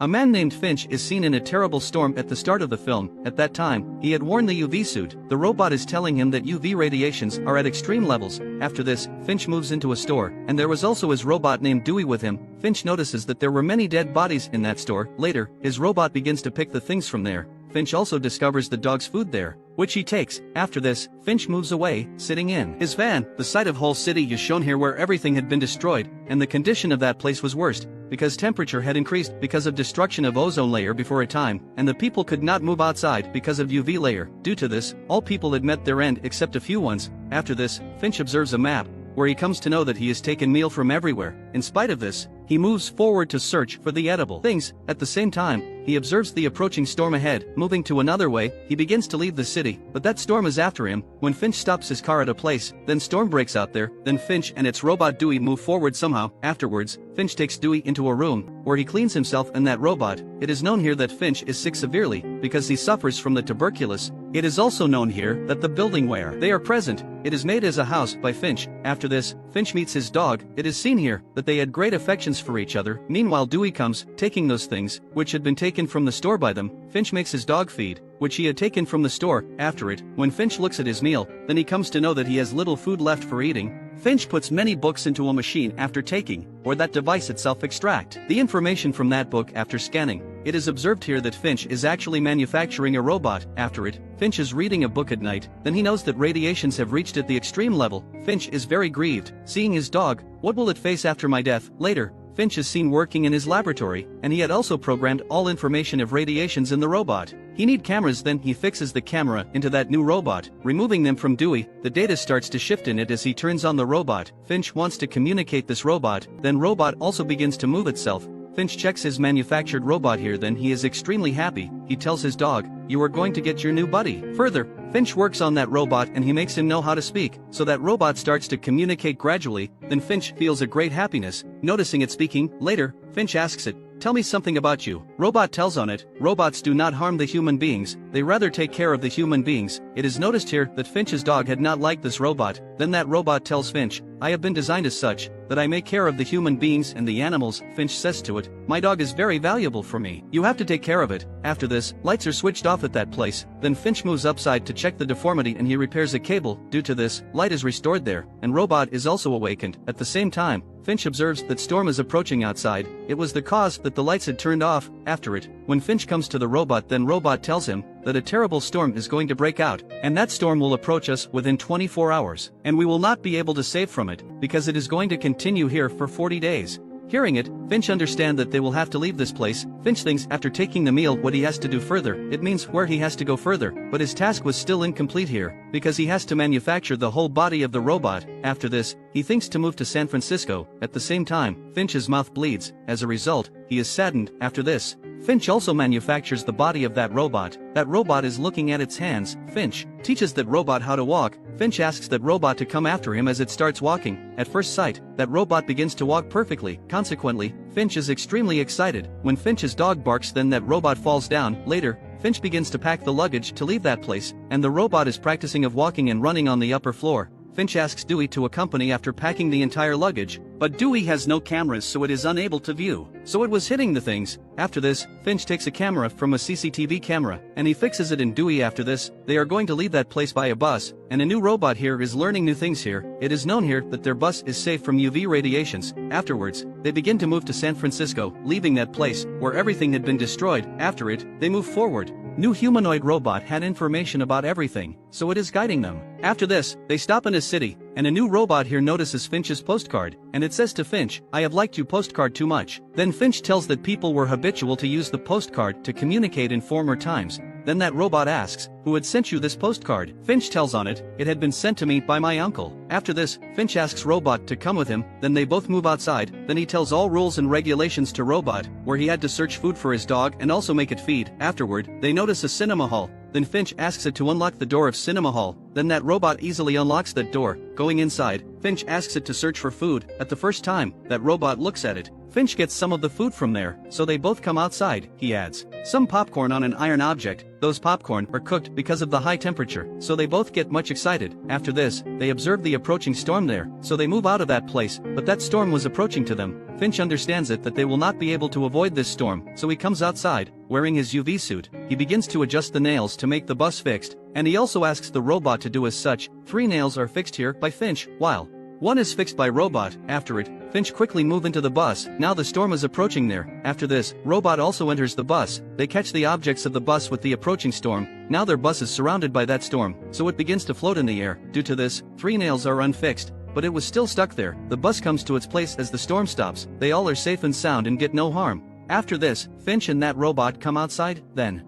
A man named Finch is seen in a terrible storm at the start of the film. At that time, he had worn the UV suit. The robot is telling him that UV radiations are at extreme levels. After this, Finch moves into a store, and there was also his robot named Dewey with him. Finch notices that there were many dead bodies in that store. Later, his robot begins to pick the things from there. Finch also discovers the dog's food there, which he takes. After this, Finch moves away, sitting in his van. The site of Hull City is shown here where everything had been destroyed, and the condition of that place was worst, because temperature had increased because of destruction of ozone layer before a time, and the people could not move outside because of UV layer. Due to this, all people had met their end except a few ones. After this, Finch observes a map, where he comes to know that he has taken meal from everywhere. In spite of this, he moves forward to search for the edible things. At the same time, he observes the approaching storm ahead. Moving to another way, he begins to leave the city, but that storm is after him. When Finch stops his car at a place, then storm breaks out there. Then Finch and its robot Dewey move forward somehow. Afterwards, Finch takes Dewey into a room, where he cleans himself and that robot. It is known here that Finch is sick severely, because he suffers from the tuberculosis. It is also known here that the building where they are present, it is made as a house by Finch. After this, Finch meets his dog. It is seen here that they had great affections for each other. Meanwhile, Dewey comes, taking those things, which had been taken from the store by them. Finch makes his dog feed, which he had taken from the store. After it, when Finch looks at his meal, then he comes to know that he has little food left for eating. Finch puts many books into a machine after taking, or that device itself extract the information from that book after scanning. It is observed here that Finch is actually manufacturing a robot. After it, Finch is reading a book at night, then he knows that radiations have reached at the extreme level. Finch is very grieved, seeing his dog. What will it face after my death? Later, Finch is seen working in his laboratory, and he had also programmed all information of radiations in the robot. He need cameras, then he fixes the camera into that new robot, removing them from Dewey. The data starts to shift in it as he turns on the robot. Finch wants to communicate this robot, then robot also begins to move itself. Finch checks his manufactured robot here, then he is extremely happy. He tells his dog, "You are going to get your new buddy." Further, Finch works on that robot and he makes him know how to speak, so that robot starts to communicate gradually. Then Finch feels a great happiness, noticing it speaking. Later, Finch asks it, "Tell me something about you." Robot tells on it, "Robots do not harm the human beings, they rather take care of the human beings." It is noticed here that Finch's dog had not liked this robot. Then that robot tells Finch, "I have been designed as such, that I make care of the human beings and the animals." Finch says to it, "My dog is very valuable for me. You have to take care of it." After this, lights are switched off at that place. Then Finch moves upside to check the deformity and he repairs a cable. Due to this, light is restored there, and robot is also awakened. At the same time, Finch observes that storm is approaching outside. It was the cause that the lights had turned off. After it, when Finch comes to the robot, then robot tells him that a terrible storm is going to break out, and that storm will approach us within 24 hours, and we will not be able to save from it, because it is going to continue here for 40 days. Hearing it, Finch understands that they will have to leave this place. Finch thinks after taking the meal what he has to do further. It means where he has to go further, but his task was still incomplete here, because he has to manufacture the whole body of the robot. After this, he thinks to move to San Francisco. At the same time, Finch's mouth bleeds. As a result, he is saddened. After this, Finch also manufactures the body of that robot. That robot is looking at its hands. Finch teaches that robot how to walk. Finch asks that robot to come after him as it starts walking. At first sight, that robot begins to walk perfectly. Consequently, Finch is extremely excited. When Finch's dog barks, then that robot falls down. Later, Finch begins to pack the luggage to leave that place, and the robot is practicing of walking and running on the upper floor. Finch asks Dewey to accompany after packing the entire luggage, but Dewey has no cameras, so it is unable to view, so it was hitting the things. After this, Finch takes a camera from a CCTV camera, and he fixes it in Dewey. After this, they are going to leave that place by a bus, and a new robot here is learning new things here. It is known here that their bus is safe from UV radiations. Afterwards, they begin to move to San Francisco, leaving that place, where everything had been destroyed. After it, they move forward. New humanoid robot had information about everything, so it is guiding them. After this, they stop in a city, and a new robot here notices Finch's postcard, and it says to Finch, "I have liked your postcard too much." Then Finch tells that people were habitual to use the postcard to communicate in former times. Then that robot asks, "Who had sent you this postcard?" Finch tells on it, "It had been sent to me by my uncle." After this, Finch asks robot to come with him, then they both move outside. Then he tells all rules and regulations to robot, where he had to search food for his dog and also make it feed. Afterward, they notice a cinema hall. Then Finch asks it to unlock the door of cinema hall. Then that robot easily unlocks that door. Going inside, Finch asks it to search for food. At the first time that robot looks at it, Finch gets some of the food from there, so they both come outside. He adds some popcorn on an iron object. Those popcorn are cooked because of the high temperature, so they both get much excited. After this, they observe the approaching storm there, so they move out of that place, but that storm was approaching to them. Finch understands it that they will not be able to avoid this storm, so he comes outside, wearing his UV suit. He begins to adjust the nails to make the bus fixed, and he also asks the robot to do as such. 3 nails are fixed here by Finch, while 1 is fixed by robot. After it, Finch quickly move into the bus. Now the storm is approaching there. After this, robot also enters the bus. They catch the objects of the bus with the approaching storm. Now their bus is surrounded by that storm, so it begins to float in the air. Due to this, 3 nails are unfixed, but it was still stuck there. The bus comes to its place as the storm stops. They all are safe and sound and get no harm. After this, Finch and that robot come outside. Then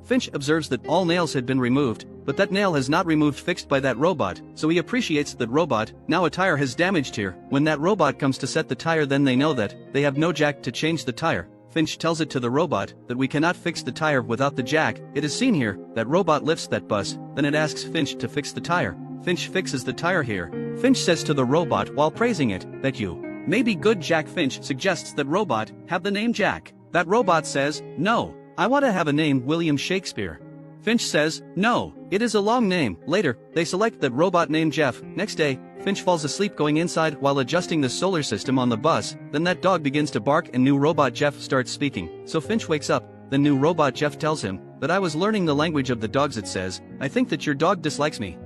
Finch observes that all nails had been removed, but that nail has not removed fixed by that robot, so he appreciates that robot. Now a tire has damaged here. When that robot comes to set the tire, then they know that they have no jack to change the tire. Finch tells it to the robot that we cannot fix the tire without the jack. It is seen here that robot lifts that bus, then it asks Finch to fix the tire. Finch fixes the tire here. Finch says to the robot while praising it that you may be good Jack. Finch suggests that robot have the name Jack. That robot says, no, I want to have a name William Shakespeare. Finch says, no, it is a long name. Later, they select that robot named Jeff. Next day, Finch falls asleep going inside while adjusting the solar system on the bus. Then that dog begins to bark and new robot Jeff starts speaking. So Finch wakes up. The new robot Jeff tells him that I was learning the language of the dogs. It says, I think that your dog dislikes me.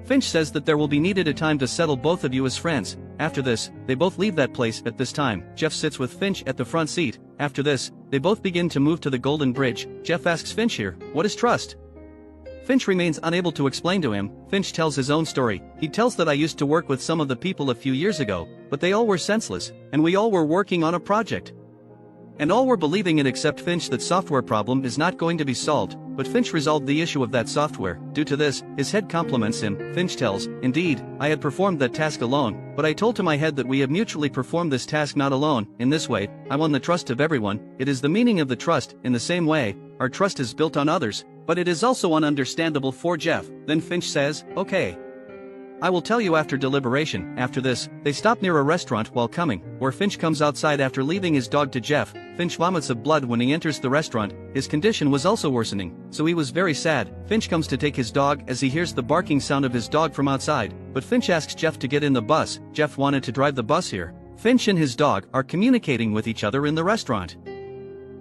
Finch says that there will be needed a time to settle both of you as friends. After this, they both leave that place. At this time, Jeff sits with Finch at the front seat. After this, they both begin to move to the Golden Bridge. Jeff asks Finch here, what is trust? Finch remains unable to explain to him. Finch tells his own story. He tells that I used to work with some of the people a few years ago, but they all were senseless, and we all were working on a project. And all were believing it except Finch that software problem is not going to be solved, but Finch resolved the issue of that software. Due to this, his head compliments him. Finch tells, indeed, I had performed that task alone, but I told to my head that we have mutually performed this task not alone. In this way, I won the trust of everyone. It is the meaning of the trust. In the same way, our trust is built on others, but it is also ununderstandable for Jeff. Then Finch says, okay, I will tell you after deliberation. After this, they stop near a restaurant while coming, where Finch comes outside after leaving his dog to Jeff. Finch vomits of blood when he enters the restaurant. His condition was also worsening, so he was very sad. Finch comes to take his dog as he hears the barking sound of his dog from outside, but Finch asks Jeff to get in the bus. Jeff wanted to drive the bus here. Finch and his dog are communicating with each other in the restaurant,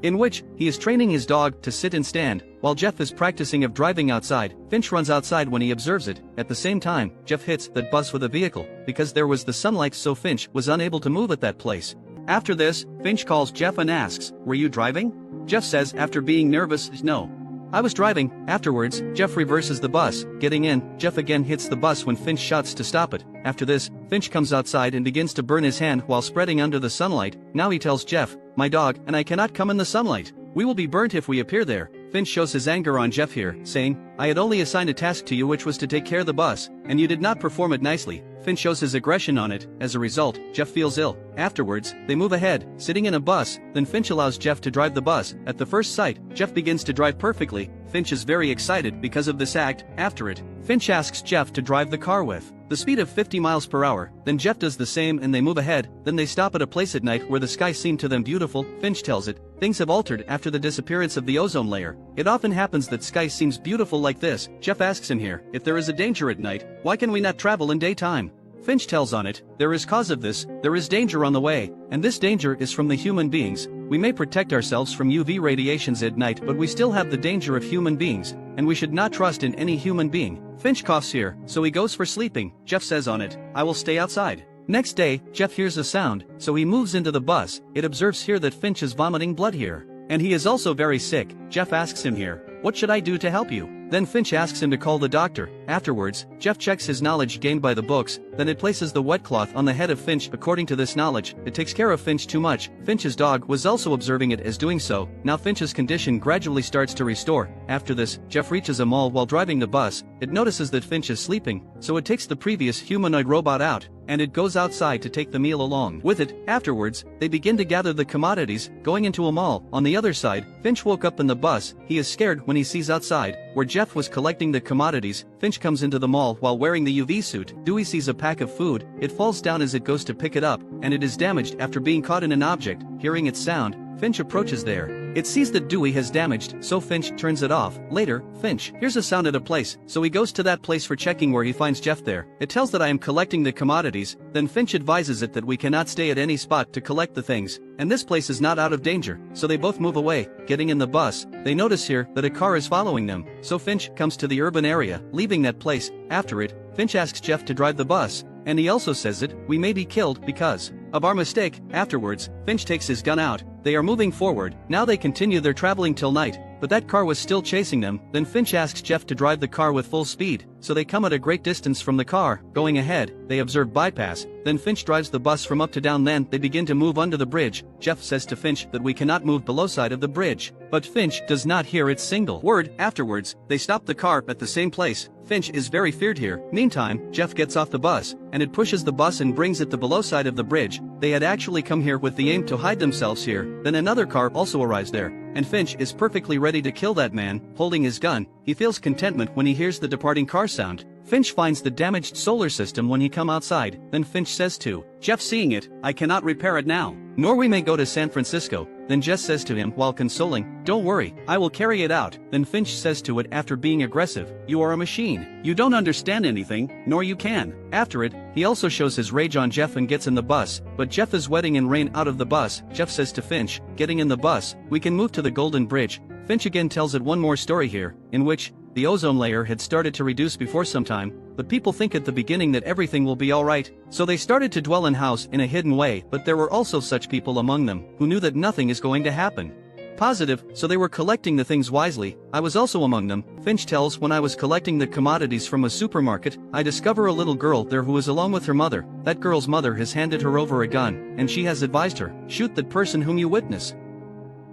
in which he is training his dog to sit and stand, while Jeff is practicing of driving outside. Finch runs outside when he observes it. At the same time, Jeff hits that bus with a vehicle, because there was the sunlight, so Finch was unable to move at that place. After this, Finch calls Jeff and asks, were you driving? Jeff says after being nervous, no, I was driving. Afterwards, Jeff reverses the bus. Getting in, Jeff again hits the bus when Finch shouts to stop it. After this, Finch comes outside and begins to burn his hand while spreading under the sunlight. Now he tells Jeff, my dog and I cannot come in the sunlight. We will be burnt if we appear there. Finch shows his anger on Jeff here, saying, I had only assigned a task to you, which was to take care of the bus, and you did not perform it nicely. Finch shows his aggression on it. As a result, Jeff feels ill. Afterwards, they move ahead, sitting in a bus. Then Finch allows Jeff to drive the bus. At the first sight, Jeff begins to drive perfectly. Finch is very excited because of this act. After it, Finch asks Jeff to drive the car with the speed of 50 miles per hour. Then Jeff does the same and they move ahead. Then they stop at a place at night where the sky seemed to them beautiful. Finch tells it, things have altered after the disappearance of the ozone layer. It often happens that sky seems beautiful like this. Jeff asks him here, if there is a danger at night, why can we not travel in daytime? Finch tells on it, there is cause of this, there is danger on the way, and this danger is from the human beings. We may protect ourselves from UV radiations at night, but we still have the danger of human beings, and we should not trust in any human being. Finch coughs here, so he goes for sleeping. Jeff says on it, I will stay outside. Next day, Jeff hears a sound, so he moves into the bus. It observes here that Finch is vomiting blood here, and he is also very sick. Jeff asks him here, what should I do to help you? Then Finch asks him to call the doctor. Afterwards, Jeff checks his knowledge gained by the books, then it places the wet cloth on the head of Finch. According to this knowledge, it takes care of Finch too much. Finch's dog was also observing it as doing so. Now Finch's condition gradually starts to restore. After this, Jeff reaches a mall while driving the bus. It notices that Finch is sleeping, so it takes the previous humanoid robot out. and it goes outside to take the meal along with it. Afterwards, they begin to gather the commodities, going into a mall. On the other side, Finch woke up in the bus. He is scared when he sees outside, where Jeff was collecting the commodities. Finch comes into the mall while wearing the UV suit. Dewey sees a pack of food. It falls down as it goes to pick it up, and it is damaged after being caught in an object. Hearing its sound, Finch approaches there. It sees that Dewey has damaged, so Finch turns it off. Later, Finch hears a sound at a place, so he goes to that place for checking, where he finds Jeff there. It tells that I am collecting the commodities. Then Finch advises it that we cannot stay at any spot to collect the things, and this place is not out of danger, so they both move away. Getting in the bus, they notice here that a car is following them, so Finch comes to the urban area, leaving that place. After it, Finch asks Jeff to drive the bus, and he also says that we may be killed because of our mistake. Afterwards, Finch takes his gun out. They are moving forward. Now they continue their traveling till night, but that car was still chasing them. Then Finch asks Jeff to drive the car with full speed, so they come at a great distance from the car. Going ahead, they observe bypass. Then Finch drives the bus from up to down. Then they begin to move under the bridge. Jeff says to Finch that we cannot move below side of the bridge, but Finch does not hear its single word. Afterwards, they stop the car at the same place. Finch is very feared here. Meantime, Jeff gets off the bus, and it pushes the bus and brings it the below side of the bridge. They had actually come here with the aim to hide themselves here. Then another car also arrives there, and Finch is perfectly ready to kill that man. Holding his gun, he feels contentment when he hears the departing car sound. Finch finds the damaged solar system when he come outside. Then Finch says to Jeff, seeing it, I cannot repair it now, nor we may go to San Francisco. Then Jeff says to him while consoling, don't worry, I will carry it out. Then Finch says to it after being aggressive, you are a machine. You don't understand anything, nor you can. After it, he also shows his rage on Jeff and gets in the bus, but Jeff is wetting in rain out of the bus. Jeff says to Finch, getting in the bus, we can move to the Golden Bridge. Finch again tells it one more story here, in which the ozone layer had started to reduce before some time, but people think at the beginning that everything will be alright, so they started to dwell in house in a hidden way. But there were also such people among them who knew that nothing is going to happen positive, so they were collecting the things wisely. I was also among them. Finch tells, when I was collecting the commodities from a supermarket, I discover a little girl there who is alone with her mother. That girl's mother has handed her over a gun, and she has advised her, shoot that person whom you witness.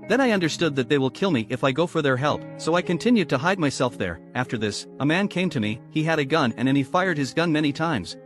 Then I understood that they will kill me if I go for their help, so I continued to hide myself there. After this, a man came to me. He had a gun, and he fired his gun many times.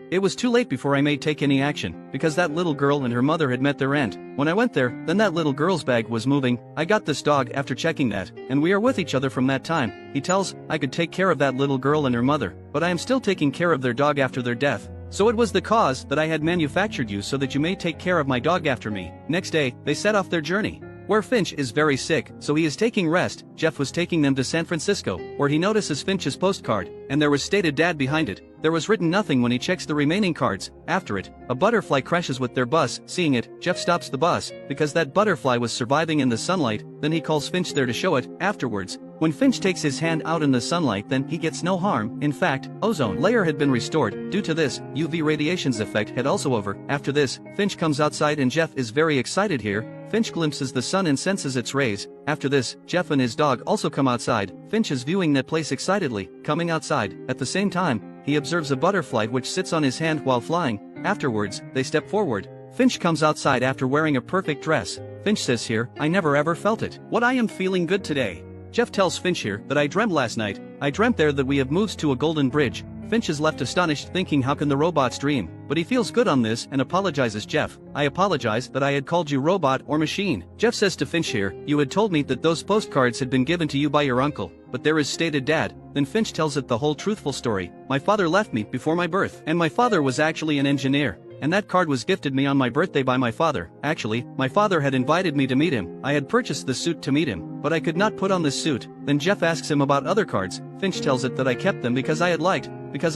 It was too late before I may take any action, because that little girl and her mother had met their end. When I went there, then that little girl's bag was moving. I got this dog after checking that, and we are with each other from that time. He tells, I could take care of that little girl and her mother, but I am still taking care of their dog after their death. So it was the cause that I had manufactured you so that you may take care of my dog after me. Next day, they set off their journey, where Finch is very sick, so he is taking rest. Jeff was taking them to San Francisco, where he notices Finch's postcard, and there was stated dad behind it. There was written nothing when he checks the remaining cards. After it, a butterfly crashes with their bus. Seeing it, Jeff stops the bus, because that butterfly was surviving in the sunlight. Then he calls Finch there to show it. Afterwards, when Finch takes his hand out in the sunlight, then he gets no harm. In fact, ozone layer had been restored. Due to this, UV radiation's effect had also over. After this, Finch comes outside and Jeff is very excited here. Finch glimpses the sun and senses its rays. After this, Jeff and his dog also come outside. Finch is viewing that place excitedly. Coming outside, at the same time, he observes a butterfly which sits on his hand while flying. Afterwards, they step forward. Finch comes outside after wearing a perfect dress. Finch says here, I never ever felt it. What I am feeling good today. Jeff tells Finch here that I dreamt last night. I dreamt there that we have moved to a golden bridge. Finch is left astonished, thinking how can the robots dream, but he feels good on this and apologizes. Jeff, I apologize that I had called you robot or machine. Jeff says to Finch here, you had told me that those postcards had been given to you by your uncle, but there is stated dad. Then Finch tells it the whole truthful story. My father left me before my birth, and my father was actually an engineer. And that card was gifted me on my birthday by my father. Actually, my father had invited me to meet him. I had purchased the suit to meet him, but I could not put on this suit. Then Jeff asks him about other cards. Finch tells it that I kept them because I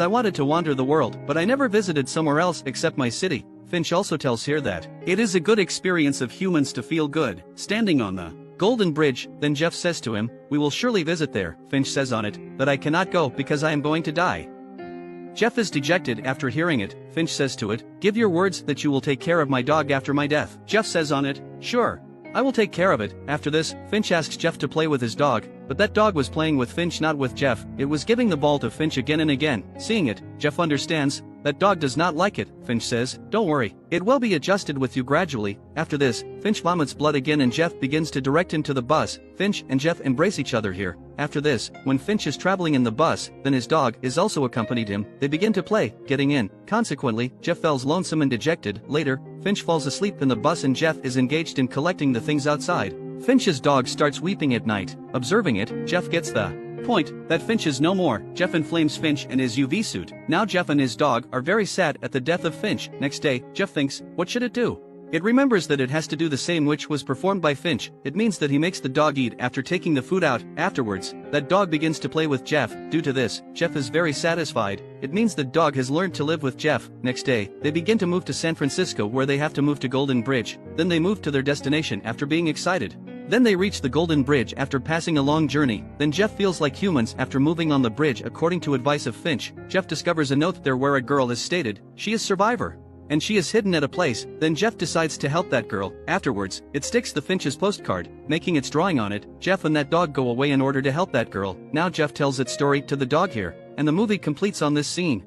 wanted to wander the world, but I never visited somewhere else except my city. Finch also tells here that it is a good experience of humans to feel good, standing on the Golden Bridge. Then Jeff says to him, we will surely visit there. Finch says on it that I cannot go because I am going to die. Jeff is dejected after hearing it. Finch says to it, give your words that you will take care of my dog after my death. Jeff says on it, sure, I will take care of it. After this, Finch asks Jeff to play with his dog, but that dog was playing with Finch, not with Jeff. It was giving the ball to Finch again and again. Seeing it, Jeff understands That dog does not like it, Finch says. Don't worry, it will be adjusted with you gradually. After this, Finch vomits blood again and Jeff begins to direct him to the bus. Finch and Jeff embrace each other here. After this, when Finch is traveling in the bus, then his dog is also accompanied him. They begin to play, getting in. Consequently, Jeff feels lonesome and dejected. Later, Finch falls asleep in the bus and Jeff is engaged in collecting the things outside. Finch's dog starts weeping at night. Observing it, Jeff gets the point that Finch is no more. Jeff inflames Finch and his UV suit. Now Jeff and his dog are very sad at the death of Finch. Next day, Jeff thinks, what should it do? It remembers that it has to do the same which was performed by Finch. It means that he makes the dog eat after taking the food out. Afterwards, that dog begins to play with Jeff. Due to this, Jeff is very satisfied. It means the dog has learned to live with Jeff. Next day, they begin to move to San Francisco where they have to move to Golden Bridge. Then they move to their destination after being excited. Then they reach the Golden Bridge after passing a long journey. Then Jeff feels like humans after moving on the bridge according to advice of Finch. Jeff discovers a note there where a girl is stated, she is survivor. And she is hidden at a place. Then Jeff decides to help that girl. Afterwards, it sticks to Finch's postcard, making its drawing on it. Jeff and that dog go away in order to help that girl. Now Jeff tells its story to the dog here. And the movie completes on this scene.